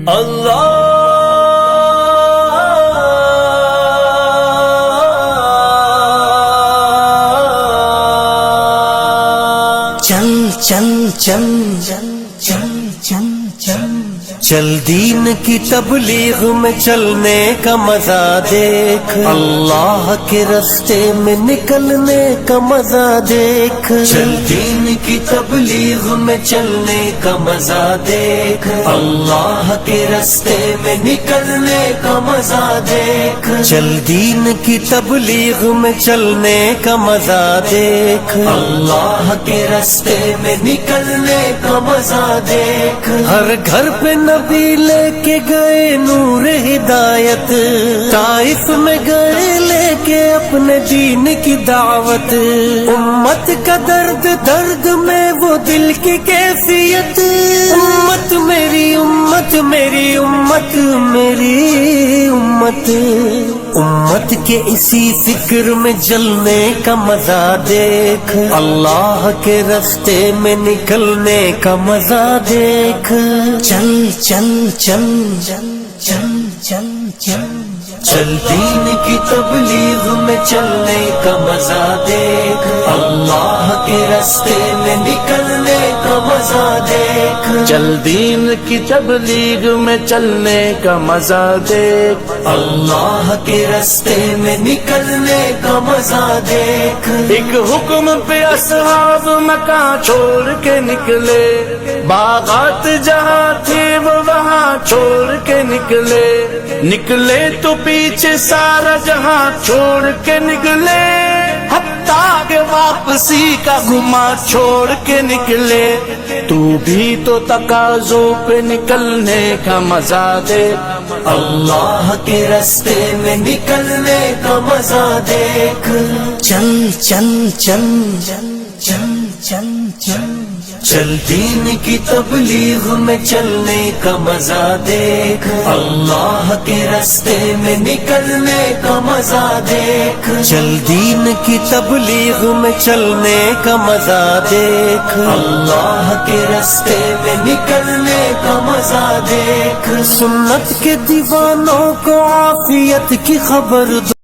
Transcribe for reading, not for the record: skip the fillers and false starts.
اللہ چل چل چل چل چل چل چل چل دین کی تبلیغ میں چلنے کا مزہ دیکھ، اللہ کے راستے میں نکلنے کا مزہ دیکھ، چل دین کی تبلیغ میں چلنے کا مزہ دیکھ، اللہ کے راستے میں نکلنے کا مزہ دیکھ، چل دین کی تبلیغ میں چلنے کا مزہ دیکھ، اللہ کے راستے میں نکلنے کا مزہ دیکھ، ہر گھر پہ نبی لے کے گئے نور ہدایت، طائف میں گئے لے کے اپنے دین کی دعوت، امت کا درد درد میں وہ دل کی کیفیت، امت میری امت میری امت میری امت، امت کے اسی فکر میں جلنے کا مزہ دیکھ، اللہ کے راستے میں نکلنے کا مزہ دیکھ، چل چل چل چل چل چل چل چل دین کی تبلیغ میں چلنے کا مزہ دیکھ، اللہ کے راستے میں نکلنے کا مزہ دیکھ، چل دین کی تبلیغ میں چلنے کا مزہ دیکھ، اللہ کے راستے میں نکلنے کا مزہ دیکھ، ایک حکم پہ اصحاب مکان چھوڑ کے نکلے، باغات جہاں تھے وہ وہاں چھوڑ کے نکلے، نکلے تو پیچھے سارا جہاں چھوڑ کے نکلے، حتیٰ کہ واپسی کا گما چھوڑ کے نکلے، تو بھی تو تقاضوں پہ نکلنے کا مزہ دے، اللہ کے راستے میں نکلنے کا مزہ دیکھ، چل چل چل چل چل چل چل چل دین کی تبلیغ میں چلنے کا مزہ دیکھ، اللہ کے راستے میں نکلنے کا مزہ دیکھ، چل دین کی تبلیغ میں چلنے کا مزہ دیکھ، اللہ کے راستے میں نکلنے کا مزہ دیکھ، سنت کے دیوانوں کو عافیت کی خبر دو،